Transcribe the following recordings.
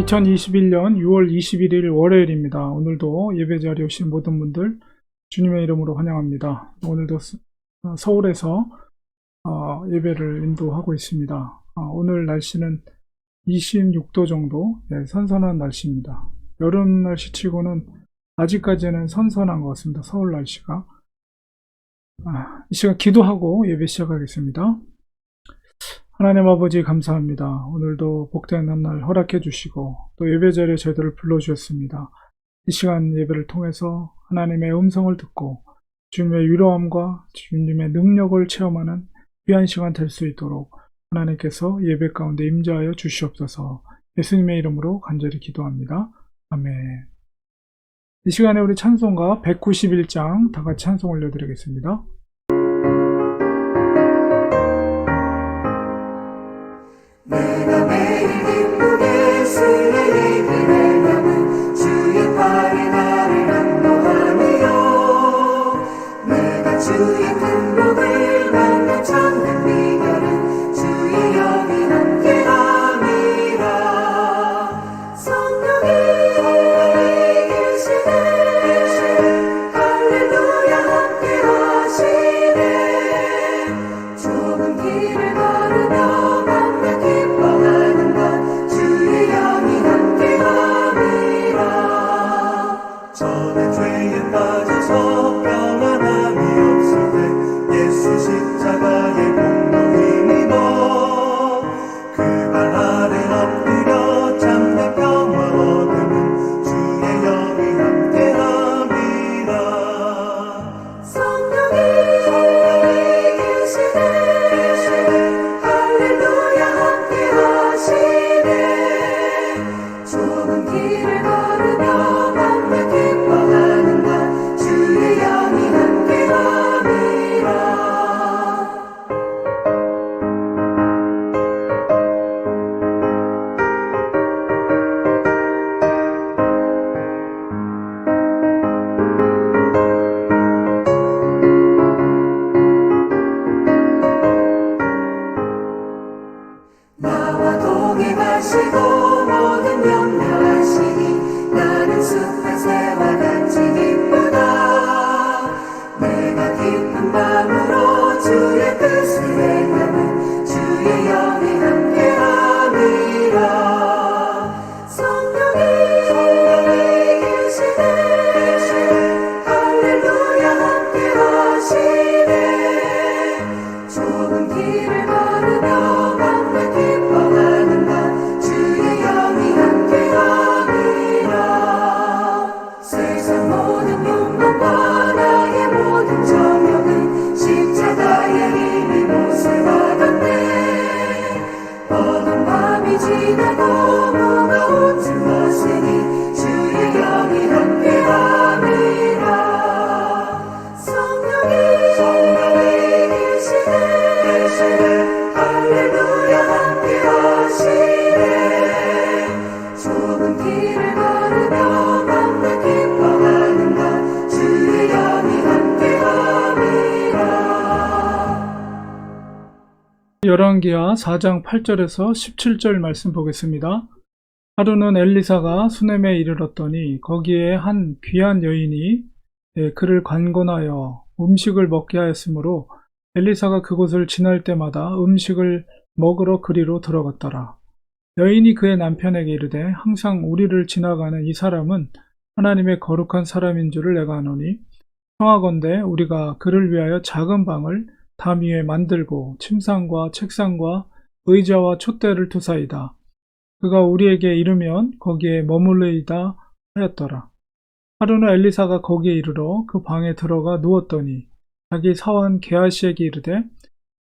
2021년 6월 21일 월요일입니다. 오늘도 예배 자리에 오신 모든 분들 주님의 이름으로 환영합니다. 오늘도 서울에서 예배를 인도하고 있습니다. 오늘 날씨는 26도 정도, 선선한 날씨입니다. 여름 날씨 치고는 아직까지는 선선한 것 같습니다. 서울 날씨가. 이 시간 기도하고 예배 시작하겠습니다. 하나님 아버지 감사합니다. 오늘도 복된 한날 허락해 주시고 또 예배 자리에 저희들을 불러주셨습니다. 이 시간 예배를 통해서 하나님의 음성을 듣고 주님의 위로함과 주님의 능력을 체험하는 귀한 시간 될 수 있도록 하나님께서 예배 가운데 임재하여 주시옵소서. 예수님의 이름으로 간절히 기도합니다. 아멘. 이 시간에 우리 찬송가 191장 다 같이 찬송 올려드리겠습니다. 내가 매일 기쁘게 주의 얘기를 나는 주의 팔이 나를 안도하니요. 내가 주의 큰 복을 받는 참된 비결은 주의 영이 함께함이라. 성령이 계시네 할렐루야 함께하시네. 좁은 길을 걸으며 저는 죄에 빠져서 평안함이 없을 때 예수 십자가의 공로 힘입어 그 발 아래 엎드려 참된 평화 얻으면 주의 영이 함께함이라. 성령이 계시네 할렐루야 함께하시네. 좁은 길을 걸으며 기뻐하는 것 주의 영이 함께함이라. 나와 동행하시고 모든 염려하시니 나는 숲의 새와 같이 기쁘다. 내가 깊은 밤으로 주의 뜻을 행하는 주의 영이 함께함이라. 성령이 계시네 할렐루야 함께하시네. 좁은 길을 걸으며 밤낮 기뻐하는 것 주의 영이 함께함이라. 세상 모든 욕망과 나의 모든 정욕은 십자가의 힘이 못을 받았네. 어두운 밤이 지나고 무거운 짐 벗으니 주의 영이 함께함이라. 성령이 계시네 할렐루야 함께하시네. 좁은 길을 걸으며 밤낮 기뻐하는 것 주의 영이 함께함이라. 열왕기하 4장 8절에서 17절 말씀 보겠습니다. 하루는 엘리사가 수넴에 이르렀더니 거기에 한 귀한 여인이 그를 관건하여 음식을 먹게 하였으므로 엘리사가 그곳을 지날 때마다 음식을 먹으러 그리로 들어갔더라. 여인이 그의 남편에게 이르되 항상 우리를 지나가는 이 사람은 하나님의 거룩한 사람인 줄을 내가 아노니 청하건대 우리가 그를 위하여 작은 방을 담 위에 만들고 침상과 책상과 의자와 촛대를 두사이다. 그가 우리에게 이르면 거기에 머물리이다 하였더라. 하루는 엘리사가 거기에 이르러 그 방에 들어가 누웠더니 자기 사환 게하시에게 이르되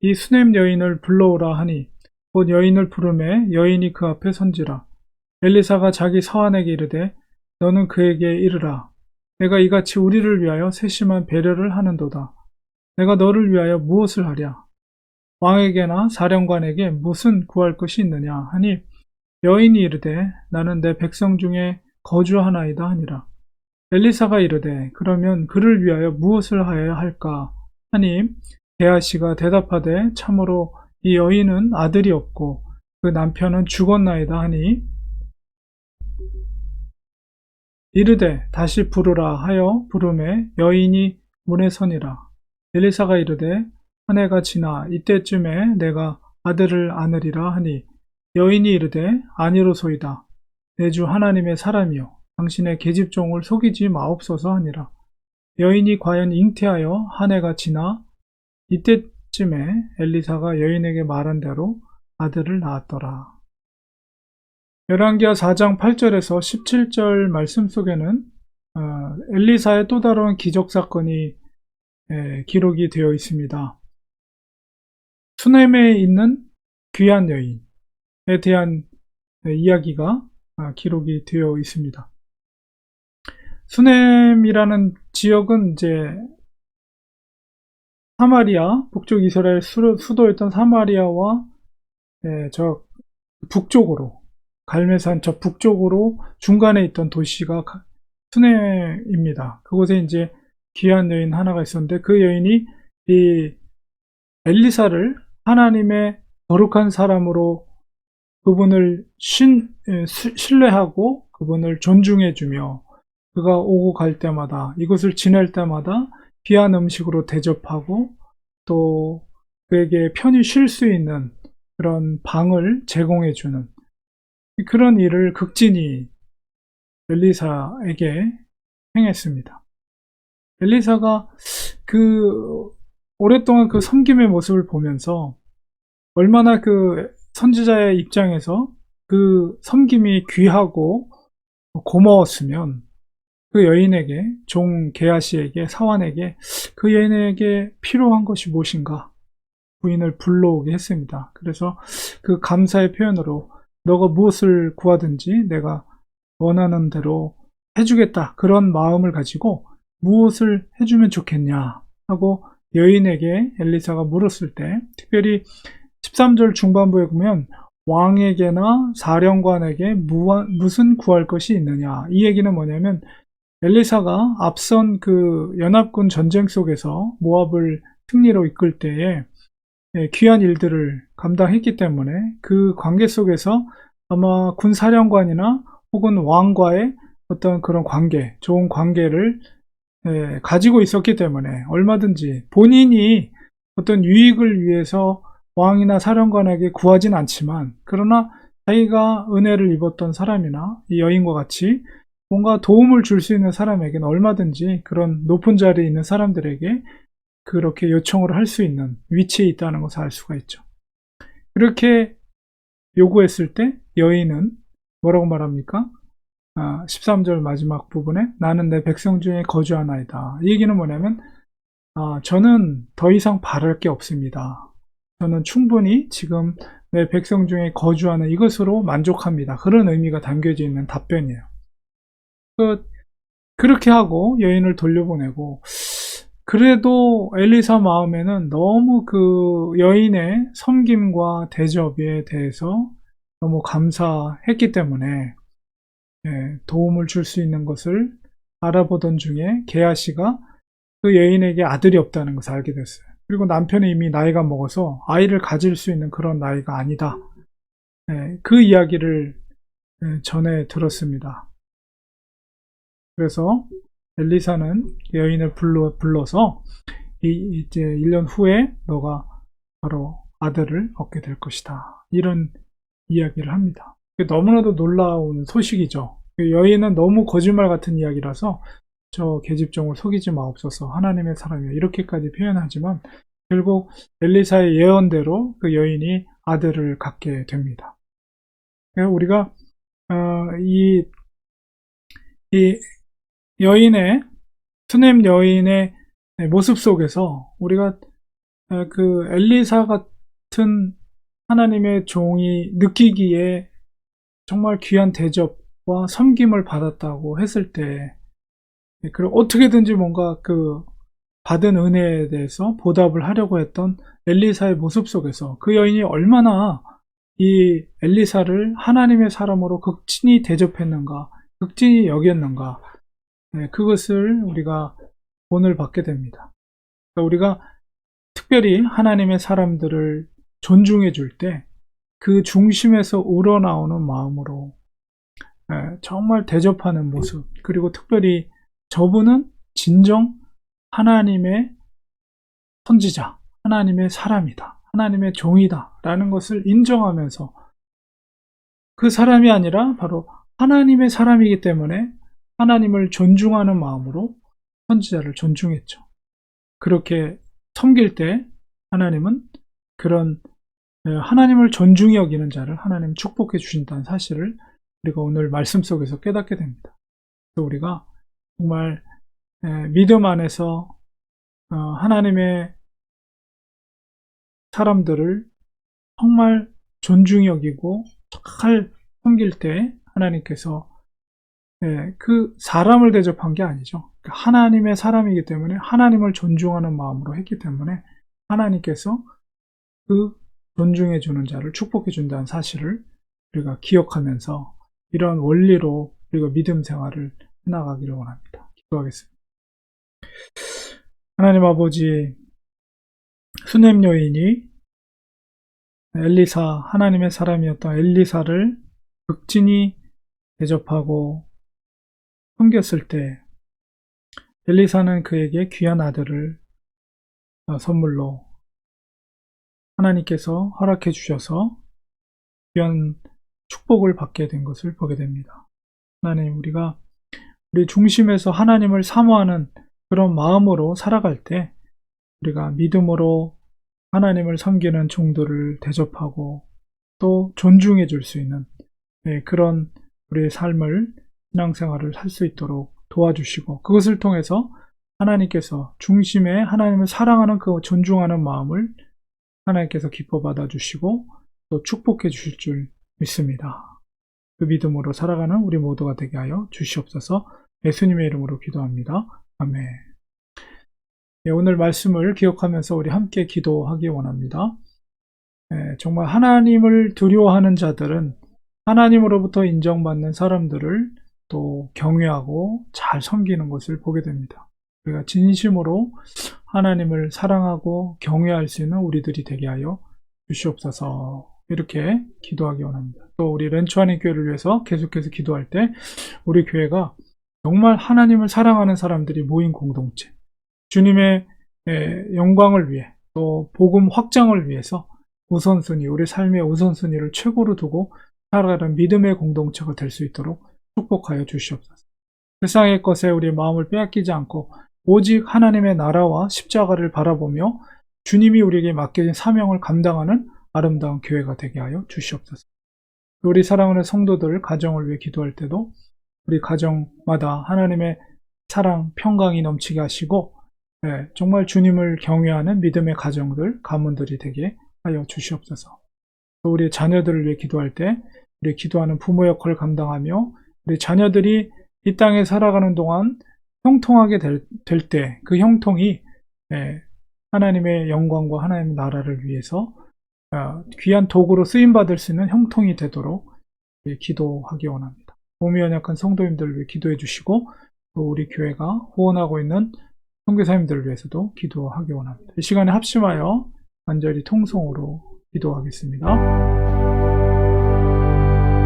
이 수넴 여인을 불러오라 하니 곧 여인을 부르매 여인이 그 앞에 선지라. 엘리사가 자기 사환에게 이르되 너는 그에게 이르라. 내가 이같이 우리를 위하여 세심한 배려를 하는도다. 내가 너를 위하여 무엇을 하랴? 왕에게나 사령관에게 무슨 구할 것이 있느냐 하니 여인이 이르되 나는 내 백성 중에 거주하나이다 하니라. 엘리사가 이르되 그러면 그를 위하여 무엇을 하여야 할까 하니 게하시가 대답하되 참으로 이 여인은 아들이 없고 그 남편은 죽었나이다 하니 이르되 다시 부르라 하여 부르매 여인이 문에 서니라. 엘리사가 이르되 한 해가 지나 이때쯤에 내가 아들을 안으리라 하니 여인이 이르되 아니로소이다. 내 주 하나님의 사람이여 당신의 계집종을 속이지 마옵소서 하니라. 여인이 과연 잉태하여 한 해가 지나 이때쯤에 엘리사가 여인에게 말한 대로 아들을 낳았더라. 열왕기하 4장 8절에서 17절 말씀 속에는 엘리사의 또 다른 기적 사건이 기록이 되어 있습니다. 수넴에 있는 귀한 여인에 대한 이야기가 기록이 되어 있습니다. 수넴이라는 지역은 이제 사마리아, 북쪽 이스라엘 수도였던 사마리아와 저 북쪽으로 갈멜산 저 북쪽으로 중간에 있던 도시가 수넴입니다. 그곳에 이제 귀한 여인 하나가 있었는데 그 여인이 이 엘리사를 하나님의 거룩한 사람으로 그분을 신뢰하고 그분을 존중해주며 그가 오고 갈 때마다 이곳을 지낼 때마다 귀한 음식으로 대접하고 또 그에게 편히 쉴 수 있는 그런 방을 제공해주는 그런 일을 극진히 엘리사에게 행했습니다. 엘리사가 오랫동안 그 섬김의 모습을 보면서 얼마나 그 선지자의 입장에서 그 섬김이 귀하고 고마웠으면 그 여인에게, 종 게하시에게, 사환에게 그 여인에게 필요한 것이 무엇인가 부인을 불러오게 했습니다. 그래서 그 감사의 표현으로 너가 무엇을 구하든지 내가 원하는 대로 해주겠다. 그런 마음을 가지고 무엇을 해주면 좋겠냐 하고 여인에게 엘리사가 물었을 때 특별히 13절 중반부에 보면 왕에게나 사령관에게 무슨 구할 것이 있느냐. 이 얘기는 뭐냐면 엘리사가 앞선 그 연합군 전쟁 속에서 모압을 승리로 이끌 때에 귀한 일들을 감당했기 때문에 그 관계 속에서 아마 군 사령관이나 혹은 왕과의 어떤 그런 관계, 좋은 관계를 가지고 있었기 때문에 얼마든지 본인이 어떤 유익을 위해서 왕이나 사령관에게 구하진 않지만 그러나 자기가 은혜를 입었던 사람이나 이 여인과 같이 뭔가 도움을 줄 수 있는 사람에게는 얼마든지 그런 높은 자리에 있는 사람들에게 그렇게 요청을 할 수 있는 위치에 있다는 것을 알 수가 있죠. 그렇게 요구했을 때 여인은 뭐라고 말합니까? 13절 마지막 부분에 나는 내 백성 중에 거주하나이다. 이 얘기는 뭐냐면 저는 더 이상 바랄 게 없습니다. 저는 충분히 지금 내 백성 중에 거주하는 이것으로 만족합니다. 그런 의미가 담겨져 있는 답변이에요. 그렇게 하고 여인을 돌려보내고 그래도 엘리사 마음에는 너무 그 여인의 섬김과 대접에 대해서 너무 감사했기 때문에 도움을 줄 수 있는 것을 알아보던 중에 게하시가 그 여인에게 아들이 없다는 것을 알게 됐어요. 그리고 남편이 이미 나이가 먹어서 아이를 가질 수 있는 그런 나이가 아니다. 그 이야기를 전해 들었습니다. 그래서 엘리사는 여인을 불러서 이제 1년 후에 너가 바로 아들을 얻게 될 것이다. 이런 이야기를 합니다. 너무나도 놀라운 소식이죠. 여인은 너무 거짓말 같은 이야기라서 저 계집종을 속이지 마옵소서 하나님의 사람이야 이렇게까지 표현하지만 결국 엘리사의 예언대로 그 여인이 아들을 갖게 됩니다. 우리가 이 여인의 수넴 여인의 모습 속에서 우리가 그 엘리사 같은 하나님의 종이 느끼기에 정말 귀한 대접과 섬김을 받았다고 했을 때 그리고 어떻게든지 뭔가 그 받은 은혜에 대해서 보답을 하려고 했던 엘리사의 모습 속에서 그 여인이 얼마나 이 엘리사를 하나님의 사람으로 극진히 대접했는가 극진히 여겼는가 그것을 우리가 본을 받게 됩니다. 그러니까 우리가 특별히 하나님의 사람들을 존중해 줄 때 그 중심에서 우러나오는 마음으로 정말 대접하는 모습, 그리고 특별히 저분은 진정 하나님의 선지자, 하나님의 사람이다, 하나님의 종이다 라는 것을 인정하면서 그 사람이 아니라 바로 하나님의 사람이기 때문에 하나님을 존중하는 마음으로 선지자를 존중했죠. 그렇게 섬길 때 하나님은 그런 하나님을 존중히 여기는 자를 하나님 축복해 주신다는 사실을 우리가 오늘 말씀 속에서 깨닫게 됩니다. 그래서 우리가 정말 믿음 안에서 하나님의 사람들을 정말 존중히 여기고 잘 섬길 때 하나님께서 그 사람을 대접한 게 아니죠. 하나님의 사람이기 때문에 하나님을 존중하는 마음으로 했기 때문에 하나님께서 그 존중해 주는 자를 축복해 준다는 사실을 우리가 기억하면서 이런 원리로 우리가 믿음 생활을 해나가기를 원합니다. 기도하겠습니다. 하나님 아버지, 수넴 여인이 엘리사, 하나님의 사람이었던 엘리사를 극진히 대접하고 섬겼을 때 엘리사는 그에게 귀한 아들을 선물로 하나님께서 허락해 주셔서 귀한 축복을 받게 된 것을 보게 됩니다. 하나님, 우리가 우리 중심에서 하나님을 사모하는 그런 마음으로 살아갈 때 우리가 믿음으로 하나님을 섬기는 종들을 대접하고 또 존중해 줄 수 있는 그런 우리의 삶을, 신앙생활을 할 수 있도록 도와주시고, 그것을 통해서 하나님께서 중심에 하나님을 사랑하는 그 존중하는 마음을 하나님께서 기뻐 받아주시고 또 축복해 주실 줄 믿습니다. 그 믿음으로 살아가는 우리 모두가 되게 하여 주시옵소서. 예수님의 이름으로 기도합니다. 아멘. 오늘 말씀을 기억하면서 우리 함께 기도하기 원합니다. 정말 하나님을 두려워하는 자들은 하나님으로부터 인정받는 사람들을 또 경외하고 잘 섬기는 것을 보게 됩니다. 우리가 진심으로 하나님을 사랑하고 경외할 수 있는 우리들이 되게 하여 주시옵소서. 이렇게 기도하기 원합니다. 또 우리 렌추아닌 교회를 위해서 계속해서 기도할 때 우리 교회가 정말 하나님을 사랑하는 사람들이 모인 공동체, 주님의 영광을 위해 또 복음 확장을 위해서 우선순위, 우리 삶의 우선순위를 최고로 두고 살아가는 믿음의 공동체가 될 수 있도록 축복하여 주시옵소서. 세상의 것에 우리의 마음을 빼앗기지 않고 오직 하나님의 나라와 십자가를 바라보며 주님이 우리에게 맡겨진 사명을 감당하는 아름다운 교회가 되게 하여 주시옵소서. 우리 사랑하는 성도들 가정을 위해 기도할 때도 우리 가정마다 하나님의 사랑, 평강이 넘치게 하시고 정말 주님을 경외하는 믿음의 가정들, 가문들이 되게 하여 주시옵소서. 또 우리 자녀들을 위해 기도할 때 우리 기도하는 부모 역할을 감당하며 우리 자녀들이 이 땅에 살아가는 동안 형통하게 될 때 그 형통이 하나님의 영광과 하나님의 나라를 위해서 귀한 도구로 쓰임받을 수 있는 형통이 되도록 기도하기 원합니다. 몸이 연약한 성도님들을 위해 기도해 주시고 또 우리 교회가 후원하고 있는 선교사님들을 위해서도 기도하기 원합니다. 이 시간에 합심하여 간절히 통성으로 기도하겠습니다.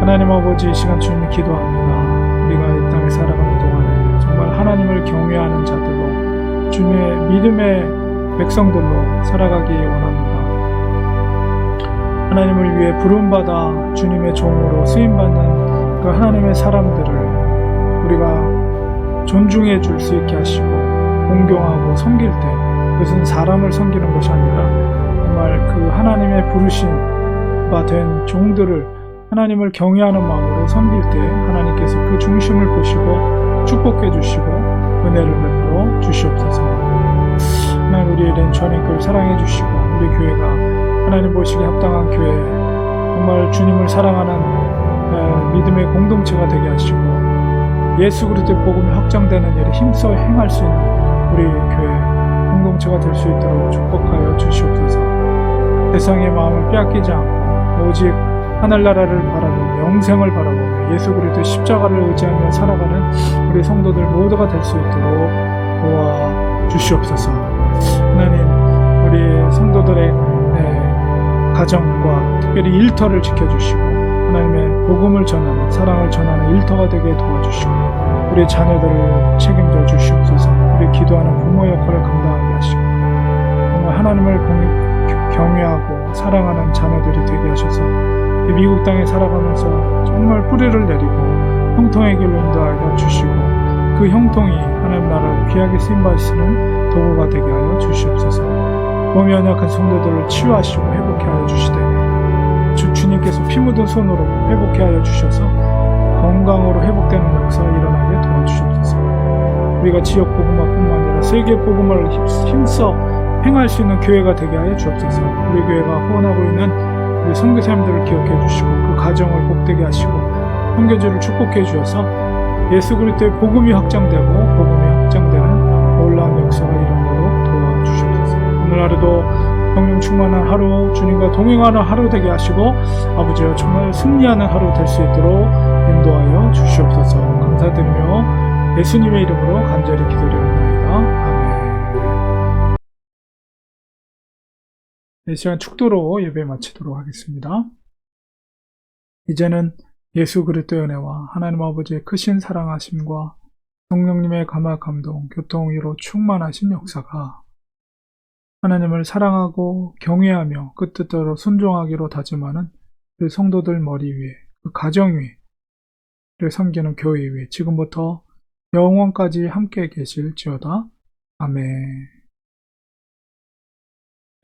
하나님 아버지, 이 시간 주님을 기도합니다. 우리가 이 땅에 살아가는 동안에 정말 하나님을 경외하는 자들로 주님의 믿음의 백성들로 살아가기 원합니다. 하나님을 위해 부름받아 주님의 종으로 쓰임받는 그 하나님의 사람들을 우리가 존중해 줄 수 있게 하시고 공경하고 섬길 때 그것은 사람을 섬기는 것이 아니라 정말 그 하나님의 부르신 바 된 종들을 하나님을 경외하는 마음으로 섬길 때 하나님께서 그 중심을 보시고 축복해 주시고 은혜를 베풀어 주시옵소서. 하나님, 우리 렌추아닌 교회를 사랑해 주시고 우리 교회가 하나님 보시기에 합당한 교회, 정말 주님을 사랑하는 믿음의 공동체가 되게 하시고 예수 그리스도의 복음이 확장되는 일에 힘써 행할 수 있는 우리 교회 공동체가 될 수 있도록 축복하여 주시옵소서. 세상의 마음을 빼앗기지 않고 오직 하늘나라를 바라보며 영생을 바라보며 예수 그리스도의 십자가를 의지하며 살아가는 우리 성도들 모두가 될 수 있도록 도와 주시옵소서. 하나님, 우리 성도들의 가정과 특별히 일터를 지켜주시고 하나님의 복음을 전하는, 사랑을 전하는 일터가 되게 도와주시고 우리 자녀들을 책임져 주시옵소서. 우리 기도하는 부모 역할을 감당하게 하시고 정말 하나님을 경외하고 사랑하는 자녀들이 되게 하셔서 이 미국 땅에 살아가면서 정말 뿌리를 내리고 형통의 길로 인도하여 주시고 그 형통이 하나님 나라를 귀하게 쓰임받으시는 도구가 되게 하여 주시옵소서. 몸이 연약한 성도들을 치유하시고 회복해 하여 주시되 주님께서 피 묻은 손으로 회복해 하여 주셔서 건강으로 회복되는 역사가 일어나게 도와주시옵소서. 우리가 지역 복음화뿐만 아니라 세계 복음을 힘써 행할 수 있는 교회가 되게 하여 주옵소서. 우리 교회가 후원하고 있는 우리 선교사님들을 기억해 주시고 그 가정을 복되게 하시고 선교지를 축복해 주셔서 예수 그리스도의 복음이 확장되고 복음이 확장되는 놀라운 역사가 일어나도록 도와주시옵소서. 오늘 하루도 성령 충만한 하루, 주님과 동행하는 하루 되게 하시고 아버지여 정말 승리하는 하루 될 수 있도록 인도하여 주시옵소서. 감사드리며 예수님의 이름으로 간절히 기도드립니다. 아멘. 이 시간 축도로 예배 마치도록 하겠습니다. 이제는 예수 그리스도의 은혜와 하나님 아버지의 크신 사랑하심과 성령님의 감화 감동, 교통위로 충만하신 역사가 하나님을 사랑하고 경외하며 그 뜻대로 순종하기로 다짐하는 그 성도들 머리 위에, 그 가정 위에, 를 섬기는 교회 위에 지금부터 영원까지 함께 계실지어다. 아멘.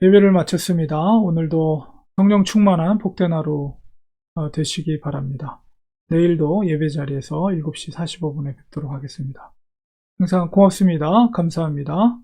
예배를 마쳤습니다. 오늘도 성령 충만한 복된 하루 되시기 바랍니다. 내일도 예배 자리에서 7시 45분에 뵙도록 하겠습니다. 항상 고맙습니다. 감사합니다.